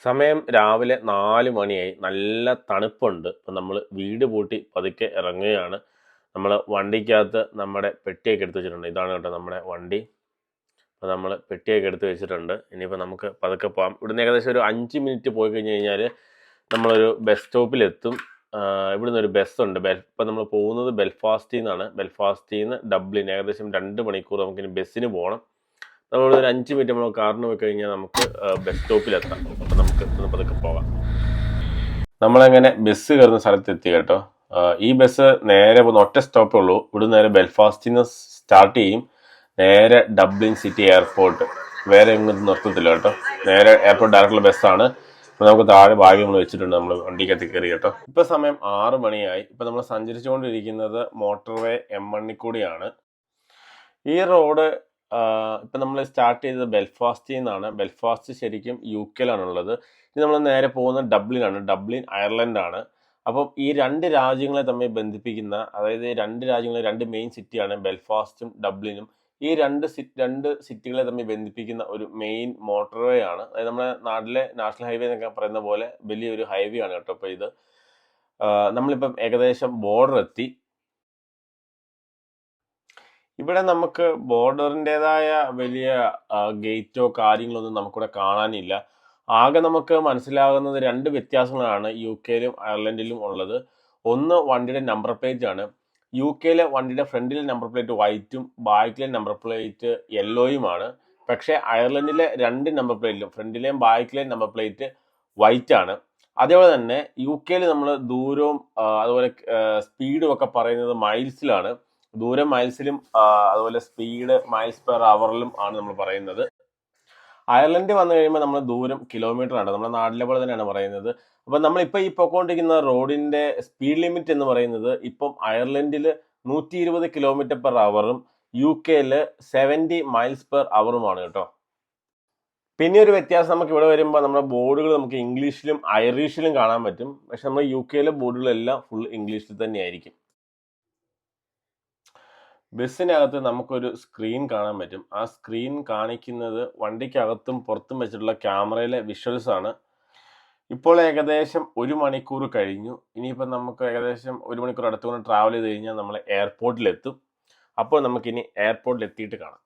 സമയം രാവിലെ 4 മണിയായി. നല്ല തണുപ്പുണ്ട്. ഇപ്പം നമ്മൾ വീട് പൂട്ടി പതുക്കെ ഇറങ്ങുകയാണ്. നമ്മൾ വണ്ടിക്കകത്ത് നമ്മുടെ പെട്ടിയൊക്കെ എടുത്ത് വെച്ചിട്ടുണ്ട്. ഇതാണ് കേട്ടോ നമ്മുടെ വണ്ടി. അപ്പോൾ നമ്മൾ പെട്ടിയൊക്കെ എടുത്ത് വെച്ചിട്ടുണ്ട്. ഇനിയിപ്പോൾ നമുക്ക് പതുക്കെ പോകാം. ഇവിടുന്ന് ഏകദേശം ഒരു 5 മിനിറ്റ് പോയി കഴിഞ്ഞ് കഴിഞ്ഞാൽ നമ്മളൊരു ബസ് സ്റ്റോപ്പിലെത്തും. ഇവിടുന്ന് ഒരു ബസ്സുണ്ട്. ഇപ്പം നമ്മൾ പോകുന്നത് ബെൽഫാസ്റ്റിൽ നിന്നാണ്. ബെൽഫാസ്റ്റിൽ നിന്ന് ഡബ്ലിൻ ഏകദേശം 2 മണിക്കൂർ നമുക്കിനി ബസ്സിന് പോകണം. നമ്മളൊരു 5 മിനിറ്റ് നമ്മൾ കാറിന് പോയി കഴിഞ്ഞാൽ നമുക്ക് ബസ് സ്റ്റോപ്പിലെത്താം. അപ്പം നമുക്ക് ഒന്ന് പതുക്കെ പോകാം. നമ്മളങ്ങനെ ബസ് കയറുന്ന സ്ഥലത്ത് എത്തി കേട്ടോ. ഈ ബസ് നേരെ പോകുന്ന ഒറ്റ സ്റ്റോപ്പേ ഉള്ളൂ. ഇവിടെ നേരെ ബെൽഫാസ്റ്റിൽ നിന്ന് സ്റ്റാർട്ട് ചെയ്യും. നേരെ ഡബ്ലിൻ സിറ്റി എയർപോർട്ട്. വേറെ എങ്ങോട്ടും നിർത്തത്തില്ല കേട്ടോ. നേരെ എയർപോർട്ട് ഡയറക്റ്റുള്ള ബസ്സാണ്. ഇപ്പം നമുക്ക് താഴെ ഭാഗ്യം നമ്മൾ വെച്ചിട്ടുണ്ട്. നമ്മൾ വണ്ടിക്കകത്ത് കയറി കേട്ടോ. ഇപ്പം സമയം 6 മണിയായി. ഇപ്പം നമ്മൾ സഞ്ചരിച്ചുകൊണ്ടിരിക്കുന്നത് മോട്ടോർവേ M1 കൂടിയാണ്. ഈ റോഡ് ഇപ്പം നമ്മൾ സ്റ്റാർട്ട് ചെയ്തത് ബെൽഫാസ്റ്റിൽ നിന്നാണ്. ബെൽഫാസ്റ്റ് ശരിക്കും UK-ലാണുള്ളത്. ഇനി നമ്മൾ നേരെ പോകുന്നത് ഡബ്ലിനാണ്. ഡബ്ലിൻ അയർലൻഡാണ്. അപ്പം ഈ രണ്ട് രാജ്യങ്ങളെ തമ്മിൽ ബന്ധിപ്പിക്കുന്ന, അതായത് രണ്ട് രാജ്യങ്ങളെ രണ്ട് മെയിൻ സിറ്റിയാണ് ബെൽഫാസ്റ്റും ഡബ്ലിനും. ഈ രണ്ട് സിറ്റികളെ തമ്മിൽ ബന്ധിപ്പിക്കുന്ന ഒരു മെയിൻ മോട്ടോർവേ ആണ്. അതായത് നമ്മുടെ നാട്ടിലെ നാഷണൽ ഹൈവേ എന്നൊക്കെ പറയുന്ന പോലെ വലിയൊരു ഹൈവേ ആണ് കേട്ടോ. അപ്പോൾ ഇത് നമ്മളിപ്പം ഏകദേശം ബോർഡർ എത്തി. ഇവിടെ നമുക്ക് ബോർഡറിൻ്റെതായ വലിയ ഗേറ്റോ കാര്യങ്ങളൊന്നും നമുക്കിവിടെ കാണാനില്ല. ആകെ നമുക്ക് മനസ്സിലാകുന്നത് 2 വ്യത്യാസങ്ങളാണ് UK-ലും അയർലൻഡിലും ഉള്ളത്. ഒന്ന് വണ്ടിയുടെ നമ്പർ പ്ലേറ്റ് ആണ്. UK-ലെ വണ്ടിയുടെ ഫ്രണ്ടിലെ നമ്പർ പ്ലേറ്റ് വൈറ്റും ബാക്കിലെ നമ്പർ പ്ലേറ്റ് യെല്ലോയുമാണ്. പക്ഷേ അയർലൻഡിലെ 2 നമ്പർ പ്ലേറ്റിലും ഫ്രണ്ടിലെയും ബാക്കിലെയും നമ്പർ പ്ലേറ്റ് വൈറ്റ് ആണ്. അതേപോലെ തന്നെ UK-ൽ നമ്മൾ ദൂരവും അതുപോലെ സ്പീഡും ഒക്കെ പറയുന്നത് മൈൽസിലാണ്. ദൂരം മൈൽസിലും അതുപോലെ സ്പീഡ് മൈൽസ് പെർ അവറിലും ആണ് നമ്മൾ പറയുന്നത്. അയർലൻഡ് വന്നു കഴിയുമ്പോൾ നമ്മൾ ദൂരം കിലോമീറ്റർ ആണ്. നമ്മുടെ നാട്ടിലെ പോലെ തന്നെയാണ് പറയുന്നത്. അപ്പം നമ്മളിപ്പോൾ ഈ പൊക്കോണ്ടിരിക്കുന്ന റോഡിന്റെ സ്പീഡ് ലിമിറ്റ് എന്ന് പറയുന്നത് ഇപ്പം അയർലൻഡിൽ 120 കിലോമീറ്റർ പെർ അവറും UK-ൽ 70 മൈൽസ് പെർ അവറുമാണ് കേട്ടോ. പിന്നെ ഒരു വ്യത്യാസം നമുക്ക് ഇവിടെ വരുമ്പോൾ നമ്മുടെ ബോർഡുകൾ നമുക്ക് ഇംഗ്ലീഷിലും ഐറിഷിലും കാണാൻ പറ്റും. പക്ഷെ നമ്മൾ UK-ലെ ബോർഡുകളെല്ലാം ഫുൾ ഇംഗ്ലീഷിൽ തന്നെയായിരിക്കും. ബസ്സിനകത്ത് നമുക്കൊരു സ്ക്രീൻ കാണാൻ പറ്റും. ആ സ്ക്രീൻ കാണിക്കുന്നത് വണ്ടിക്കകത്തും പുറത്തും വെച്ചിട്ടുള്ള ക്യാമറയിലെ വിഷ്വൽസ് ആണ്. ഇപ്പോൾ ഏകദേശം 1 മണിക്കൂർ കഴിഞ്ഞു. ഇനിയിപ്പോൾ നമുക്ക് ഏകദേശം 1 മണിക്കൂർ അടുത്തുകൊണ്ട് ട്രാവൽ ചെയ്ത് കഴിഞ്ഞാൽ നമ്മൾ എയർപോർട്ടിലെത്തും. അപ്പോൾ നമുക്കിനി എയർപോർട്ടിൽ എത്തിയിട്ട് കാണാം.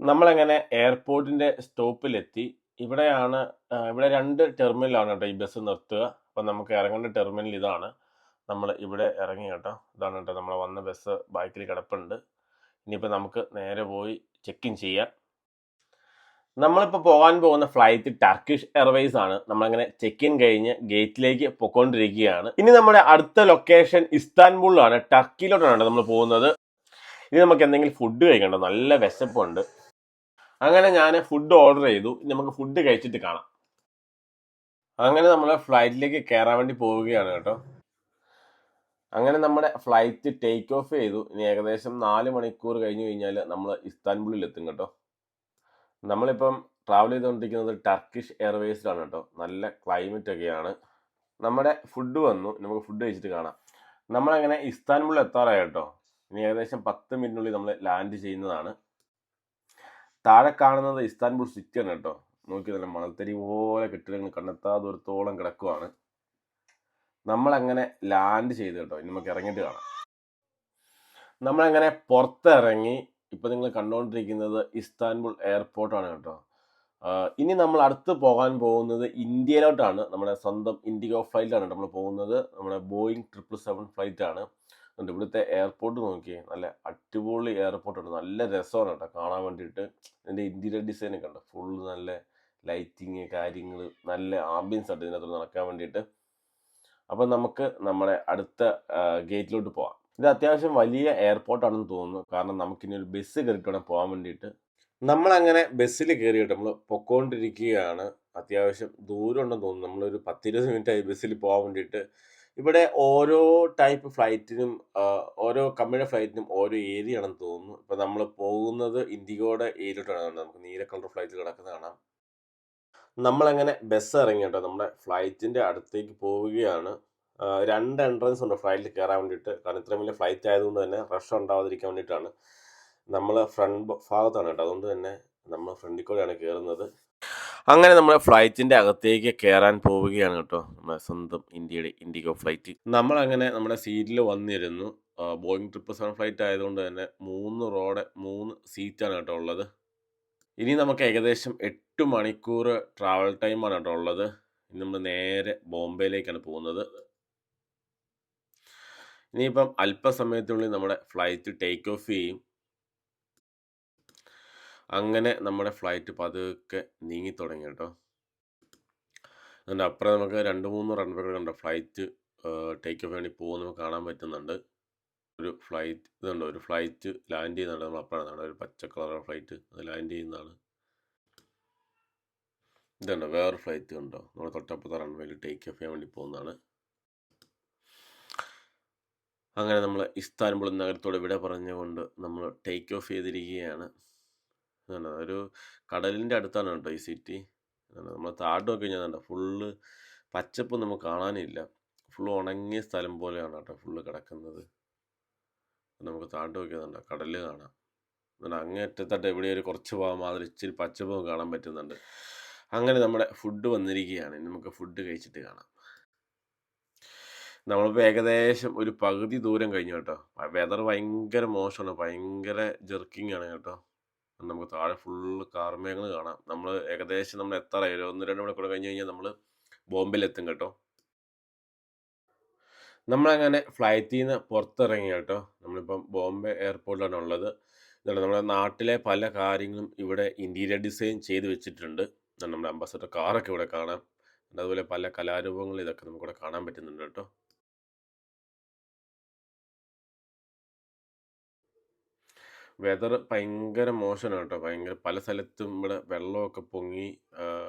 നമ്മളങ്ങനെ എയർപോർട്ടിൻ്റെ സ്റ്റോപ്പിലെത്തി. ഇവിടെ 2 ടെർമിനലാണ് കേട്ടോ ഈ ബസ് നിർത്തുക. അപ്പം നമുക്ക് ഇറങ്ങേണ്ട ടെർമിനൽ ഇതാണ്. നമ്മൾ ഇവിടെ ഇറങ്ങി കേട്ടോ. ഇതാണ് കേട്ടോ നമ്മൾ വന്ന ബസ് ബാക്കിൽ കിടപ്പുണ്ട്. ഇനിയിപ്പോൾ നമുക്ക് നേരെ പോയി ചെക്ക് ഇൻ ചെയ്യാം. നമ്മളിപ്പോൾ പോകാൻ പോകുന്ന ഫ്ലൈറ്റ് ടർക്കിഷ് എയർവേസ് ആണ്. നമ്മളങ്ങനെ ചെക്ക് ഇൻ കഴിഞ്ഞ് ഗേറ്റിലേക്ക് പൊയ്ക്കൊണ്ടിരിക്കുകയാണ്. ഇനി നമ്മുടെ അടുത്ത ലൊക്കേഷൻ ഇസ്താൻബുളിലാണ്, ടർക്കിയിലോട്ടാണ് നമ്മൾ പോകുന്നത്. ഇനി നമുക്ക് എന്തെങ്കിലും ഫുഡ് കഴിക്കണ്ടോ, നല്ല വിശപ്പുണ്ട്. അങ്ങനെ ഞാൻ ഫുഡ് ഓർഡർ ചെയ്തു. ഇനി നമുക്ക് ഫുഡ് കഴിച്ചിട്ട് കാണാം. അങ്ങനെ നമ്മൾ ഫ്ലൈറ്റിലേക്ക് കയറാൻ വേണ്ടി പോവുകയാണ് കേട്ടോ. അങ്ങനെ നമ്മുടെ ഫ്ലൈറ്റ് ടേക്ക് ഓഫ് ചെയ്തു. ഇനി ഏകദേശം 4 മണിക്കൂർ കഴിഞ്ഞ് കഴിഞ്ഞാൽ നമ്മൾ ഇസ്താൻബുളിൽ എത്തും കേട്ടോ. നമ്മളിപ്പം ട്രാവൽ ചെയ്തുകൊണ്ടിരിക്കുന്നത് ടർക്കിഷ് എയർവേസിലാണ് കേട്ടോ. നല്ല ക്ലൈമറ്റ് ഒക്കെയാണ്. നമ്മുടെ ഫുഡ് വന്നു. നമുക്ക് ഫുഡ് കഴിച്ചിട്ട് കാണാം. നമ്മളങ്ങനെ ഇസ്താൻബുളിൽ എത്താറായി കേട്ടോ. ഇനി ഏകദേശം 10 മിനിറ്റിനുള്ളിൽ നമ്മൾ ലാൻഡ് ചെയ്യുന്നതാണ്. താഴെ കാണുന്നത് ഇസ്താൻബുൾ സിറ്റിയാണ് കേട്ടോ. നോക്കി, നല്ല മണൽത്തരി പോലെ കെട്ടിടങ്ങൾ കണ്ണെത്താ ദൂരത്തോളം കിടക്കുവാണ്. നമ്മളങ്ങനെ ലാൻഡ് ചെയ്ത് കേട്ടോ. ഇനി നമുക്ക് ഇറങ്ങിയിട്ട് കാണാം. നമ്മളങ്ങനെ പുറത്തിറങ്ങി. ഇപ്പം നിങ്ങൾ കണ്ടുകൊണ്ടിരിക്കുന്നത് ഇസ്താൻബുൾ എയർപോർട്ടാണ് കേട്ടോ. ഇനി നമ്മൾ അടുത്ത് പോകാൻ പോകുന്നത് ഇന്ത്യയിലോട്ടാണ്. നമ്മുടെ സ്വന്തം ഇൻഡിഗോ ഫ്ലൈറ്റാണ് നമ്മൾ പോകുന്നത്. നമ്മുടെ ബോയിങ് 777 ഫ്ലൈറ്റാണ്. അതുകൊണ്ട് ഇവിടുത്തെ എയർപോർട്ട് നോക്കിയേ, നല്ല അടിപൊളി എയർപോർട്ടാണ്. നല്ല രസമാണ് കേട്ടോ കാണാൻ വേണ്ടിയിട്ട്. ഇതിൻ്റെ ഇൻറ്റീരിയർ ഡിസൈനൊക്കെ ഉണ്ട്. ഫുൾ നല്ല ലൈറ്റിങ് കാര്യങ്ങൾ, നല്ല ആംബിയൻസ് ആയിട്ട് ഇതിനകത്ത് നടക്കാൻ വേണ്ടിയിട്ട്. അപ്പം നമുക്ക് നമ്മുടെ അടുത്ത ഗേറ്റിലോട്ട് പോകാം. ഇത് അത്യാവശ്യം വലിയ എയർപോർട്ടാണെന്ന് തോന്നുന്നു. കാരണം നമുക്കിനി ഒരു ബസ് കയറിയിട്ട് വേണം പോകാൻ വേണ്ടിയിട്ട്. നമ്മളങ്ങനെ ബസ്സിൽ കയറിയിട്ട് നമ്മൾ പൊക്കോണ്ടിരിക്കുകയാണ്. അത്യാവശ്യം ദൂരം ഉണ്ടെന്ന് തോന്നുന്നു. നമ്മളൊരു 10-20 മിനിറ്റായി ബസ്സിൽ പോകാൻ വേണ്ടിയിട്ട്. ഇവിടെ ഓരോ ടൈപ്പ് ഫ്ലൈറ്റിനും ഓരോ കമ്പനിയുടെ ഫ്ലൈറ്റിനും ഓരോ ഏരിയ ആണെന്ന് തോന്നുന്നു. ഇപ്പം നമ്മൾ പോകുന്നത് ഇൻഡിഗോയുടെ ഏരിയയിലോട്ടാണ്. നമുക്ക് നീല കളർ ഫ്ലൈറ്റ് കിടക്കുന്നത് കാണാം. നമ്മളങ്ങനെ ബസ് ഇറങ്ങി കേട്ടോ. നമ്മുടെ ഫ്ലൈറ്റിൻ്റെ അടുത്തേക്ക് പോവുകയാണ്. 2 എൻട്രൻസ് ഉണ്ട് ഫ്ലൈറ്റിൽ കയറാൻ വേണ്ടിയിട്ട്. കാരണം ഇത്രയും വലിയ ഫ്ലൈറ്റ് ആയതുകൊണ്ട് തന്നെ റഷ് ഉണ്ടാവാതിരിക്കാൻ വേണ്ടിയിട്ടാണ്. നമ്മൾ ഫ്രണ്ട് ഭാഗത്താണ് കേട്ടോ. അതുകൊണ്ട് തന്നെ നമ്മൾ ഫ്രണ്ടിൽ കൂടെയാണ് കയറുന്നത്. അങ്ങനെ നമ്മുടെ ഫ്ലൈറ്റിൻ്റെ അകത്തേക്ക് കയറാൻ പോവുകയാണ് കേട്ടോ, നമ്മുടെ സ്വന്തം ഇന്ത്യയുടെ ഇൻഡിഗോ ഫ്ലൈറ്റ്. നമ്മളങ്ങനെ നമ്മുടെ സീറ്റിൽ വന്നിരുന്നു. ബോയിങ് 777 ഫ്ലൈറ്റ് ആയതുകൊണ്ട് തന്നെ 3 റോയുടെ 3 സീറ്റാണ് കേട്ടോ ഉള്ളത്. ഇനി നമുക്ക് ഏകദേശം 8 മണിക്കൂർ ട്രാവൽ ടൈമാണ് കേട്ടോ ഉള്ളത്. ഇനി നമ്മൾ നേരെ ബോംബെയിലേക്കാണ് പോകുന്നത്. ഇനിയിപ്പം അല്പസമയത്തിനുള്ളിൽ നമ്മുടെ ഫ്ലൈറ്റ് ടേക്ക് ഓഫ് ചെയ്യും. അങ്ങനെ നമ്മുടെ ഫ്ലൈറ്റ് പതുക്കെ നീങ്ങി തുടങ്ങി കേട്ടോ. അതിൻ്റെ അപ്പുറം നമുക്ക് 2-3 റൺവേകൾ കണ്ടോ, ഫ്ലൈറ്റ് ടേക്ക് ഓഫ് വേണ്ടി പോകുന്നത് നമുക്ക് കാണാൻ പറ്റുന്നുണ്ട്. ഒരു ഫ്ലൈറ്റ് ഇതുണ്ടോ, ഒരു ഫ്ലൈറ്റ് ലാൻഡ് ചെയ്യുന്നുണ്ട്. നമ്മൾ അപ്പുറമാണ് ഒരു പച്ച കളർ ഫ്ലൈറ്റ്, അത് ലാൻഡ് ചെയ്യുന്നതാണ്. ഇതുണ്ടോ വേറെ ഫ്ലൈറ്റ് ഉണ്ടോ, നമ്മൾ തൊട്ടപ്പുറത്തെ റൺവേയിൽ ടേക്ക് ഓഫ് ചെയ്യാൻ വേണ്ടി പോകുന്നതാണ്. അങ്ങനെ നമ്മൾ ഇസ്താൻബുൾ നഗരത്തോട് വിട പറഞ്ഞുകൊണ്ട് നമ്മൾ ടേക്ക് ഓഫ് ചെയ്തിരിക്കുകയാണ്. ഒരു കടലിൻ്റെ അടുത്താണ് കേട്ടോ ഈ സിറ്റി. നമ്മൾ താഴോട്ട് നോക്കി കഴിഞ്ഞാൽ ഫുള്ള് പച്ചപ്പ് നമുക്ക് കാണാനില്ല. ഫുള്ള് ഉണങ്ങിയ സ്ഥലം പോലെയാണ് കേട്ടോ ഫുള്ള് കിടക്കുന്നത്. നമുക്ക് താഴോട്ട് നോക്കിയതുണ്ട്, കടല് കാണാം. അങ്ങേറ്റത്തട്ട് എവിടെ ഒരു കുറച്ച് ഭാഗം മാതിരി ഇച്ചിരി പച്ചപ്പ് കാണാൻ പറ്റുന്നുണ്ട്. അങ്ങനെ നമ്മുടെ ഫുഡ് വന്നിരിക്കുകയാണ്. ഇനി നമുക്ക് ഫുഡ് കഴിച്ചിട്ട് കാണാം. നമ്മളിപ്പോൾ ഏകദേശം ഒരു പകുതി ദൂരം കഴിഞ്ഞു കേട്ടോ. വെതർ ഭയങ്കര മോശമാണ്, ഭയങ്കര ജെർക്കിംഗ് ആണ് കേട്ടോ. നമുക്ക് താഴെ ഫുള്ള് കാർമേഘങ്ങൾ കാണാം. നമ്മൾ ഏകദേശം നമ്മൾ എത്താറായി, 1-2 മണിക്കൂർ കഴിഞ്ഞ് കഴിഞ്ഞാൽ നമ്മൾ ബോംബെയിലെത്തും കേട്ടോ. നമ്മളങ്ങനെ ഫ്ലൈറ്റിൽ നിന്ന് പുറത്തിറങ്ങി കേട്ടോ. നമ്മളിപ്പം ബോംബെ എയർപോർട്ടിലാണ് ഉള്ളത്. നമ്മുടെ നാട്ടിലെ പല കാര്യങ്ങളും ഇവിടെ ഇൻറ്റീരിയർ ഡിസൈൻ ചെയ്ത് വെച്ചിട്ടുണ്ട്. നമ്മുടെ അംബാസഡർ കാറൊക്കെ ഇവിടെ കാണാം. അതുപോലെ പല കലാരൂപങ്ങളും ഇതൊക്കെ നമുക്കിവിടെ കാണാൻ പറ്റുന്നുണ്ട് കേട്ടോ. വെതർ ഭയങ്കര മോശമാണ് കേട്ടോ. ഭയങ്കര പല സ്ഥലത്തും ഇവിടെ വെള്ളമൊക്കെ പൊങ്ങി.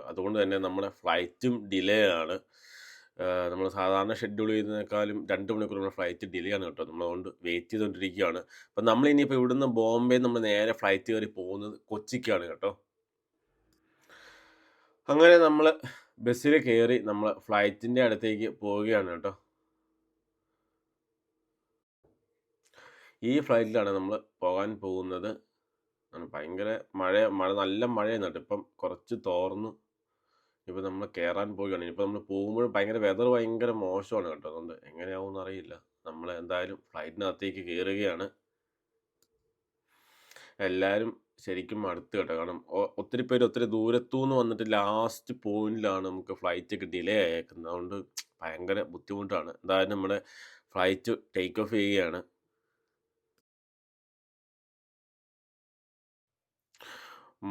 അതുകൊണ്ട് തന്നെ നമ്മുടെ ഫ്ലൈറ്റും ഡിലേ ആണ്. നമ്മൾ സാധാരണ ഷെഡ്യൂൾ ചെയ്യുന്നതിനേക്കാളും 2 മണിക്കൂർ നമ്മുടെ ഫ്ലൈറ്റ് ഡിലേ ആണ് കേട്ടോ. നമ്മളതുകൊണ്ട് വെയിറ്റ് ചെയ്തുകൊണ്ടിരിക്കുകയാണ്. അപ്പം നമ്മളിനിയിപ്പോൾ ഇവിടുന്ന് ബോംബെ നമ്മൾ നേരെ ഫ്ലൈറ്റ് കയറി പോകുന്നത് കൊച്ചിക്കാണ് കേട്ടോ. അങ്ങനെ നമ്മൾ ബസ്സിൽ കയറി നമ്മൾ ഫ്ലൈറ്റിൻ്റെ അടുത്തേക്ക് പോവുകയാണ് കേട്ടോ. ഈ ഫ്ലൈറ്റിലാണ് നമ്മൾ പോകാൻ പോകുന്നത്. ഭയങ്കര മഴ നല്ല മഴയാണ് കേട്ടോ. ഇപ്പം കുറച്ച് തോർന്നു. ഇപ്പം നമ്മൾ കയറാൻ പോവുകയാണ്. ഇനിയിപ്പോൾ നമ്മൾ പോകുമ്പോഴും ഭയങ്കര വെതർ ഭയങ്കര മോശമാണ് കേട്ടോ. അതുകൊണ്ട് എങ്ങനെയാവുമെന്ന് അറിയില്ല. നമ്മൾ എന്തായാലും ഫ്ലൈറ്റിനകത്തേക്ക് കയറുകയാണ്. എല്ലാവരും ശരിക്കും മടുത്ത് കേട്ടോ. കാരണം ഒത്തിരി പേര് ഒത്തിരി ദൂരത്തുനിന്ന് വന്നിട്ട് ലാസ്റ്റ് പോയിന്റിലാണ് നമുക്ക് ഫ്ലൈറ്റൊക്കെ ഡിലേ ആയേക്കുന്നത്. അതുകൊണ്ട് ഭയങ്കര ബുദ്ധിമുട്ടാണ്. എന്തായാലും നമ്മുടെ ഫ്ലൈറ്റ് ടേക്ക് ഓഫ് ചെയ്യുകയാണ്.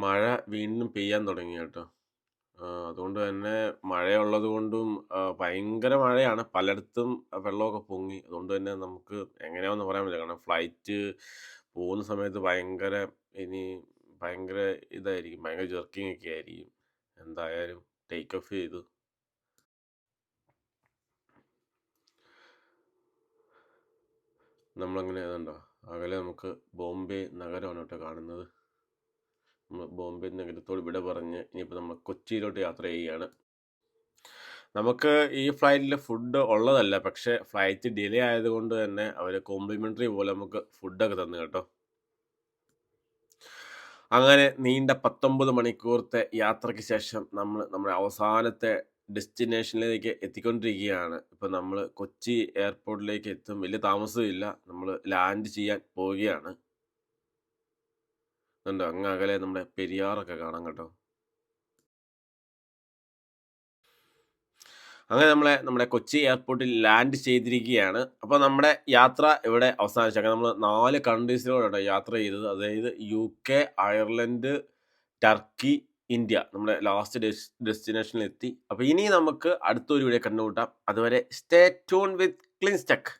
മഴ വീണ്ടും പെയ്യാൻ തുടങ്ങി കേട്ടോ. അതുകൊണ്ട് തന്നെ മഴയുള്ളത് കൊണ്ടും ഭയങ്കര മഴയാണ്. പലയിടത്തും വെള്ളമൊക്കെ പൊങ്ങി. അതുകൊണ്ട് തന്നെ നമുക്ക് എങ്ങനെയാണെന്ന് പറയാൻ പറ്റില്ല. കാരണം ഫ്ലൈറ്റ് പോകുന്ന സമയത്ത് ഭയങ്കര ഇതായിരിക്കും, ഭയങ്കര ജെർക്കിംഗ് ഒക്കെ ആയിരിക്കും. എന്തായാലും ടേക്ക് ഓഫ് ചെയ്തു. നമ്മളങ്ങനെ ഏതാണ്ടോ അകലെ നമുക്ക് ബോംബെ നഗരമാണ് കേട്ടോ കാണുന്നത്. നമ്മൾ ബോംബെ നഗരത്തോട് വിട പറഞ്ഞ് ഇനിയിപ്പോൾ നമ്മൾ കൊച്ചിയിലോട്ട് യാത്ര ചെയ്യുകയാണ്. നമുക്ക് ഈ ഫ്ലൈറ്റിൽ ഫുഡ് ഉള്ളതല്ല, പക്ഷേ ഫ്ലൈറ്റ് ഡിലേ ആയതുകൊണ്ട് തന്നെ അവർ കോംപ്ലിമെൻ്ററി പോലെ നമുക്ക് ഫുഡൊക്കെ തന്നു കേട്ടോ. അങ്ങനെ നീണ്ട 19 മണിക്കൂറത്തെ യാത്രയ്ക്ക് ശേഷം നമ്മൾ നമ്മുടെ അവസാനത്തെ ഡെസ്റ്റിനേഷനിലേക്ക് എത്തിക്കൊണ്ടിരിക്കുകയാണ്. ഇപ്പം നമ്മൾ കൊച്ചി എയർപോർട്ടിലേക്ക് എത്തും. വലിയ താമസമില്ല. നമ്മൾ ലാൻഡ് ചെയ്യാൻ പോവുകയാണ്. അങ്ങ് അകലെ നമ്മുടെ പെരിയാറൊക്കെ കാണാം കേട്ടോ. അങ്ങനെ നമ്മുടെ കൊച്ചി എയർപോർട്ടിൽ ലാൻഡ് ചെയ്തിരിക്കുകയാണ്. അപ്പോൾ നമ്മുടെ യാത്ര ഇവിടെ അവസാനിച്ചു. അങ്ങനെ നമ്മൾ 4 കൺട്രീസിലൂടെയാണ് യാത്ര ചെയ്തത്. അതായത് UK, അയർലൻഡ്, ടർക്കി, ഇന്ത്യ. നമ്മുടെ ലാസ്റ്റ് ഡെസ്റ്റിനേഷനിൽ എത്തി. അപ്പോൾ ഇനി നമുക്ക് അടുത്തൊരു വീഡിയോ കണ്ടുമുട്ടാം. അതുവരെ സ്റ്റേ ട്യൂൺ വിത്ത് ക്ലിൻസ് ടെക്.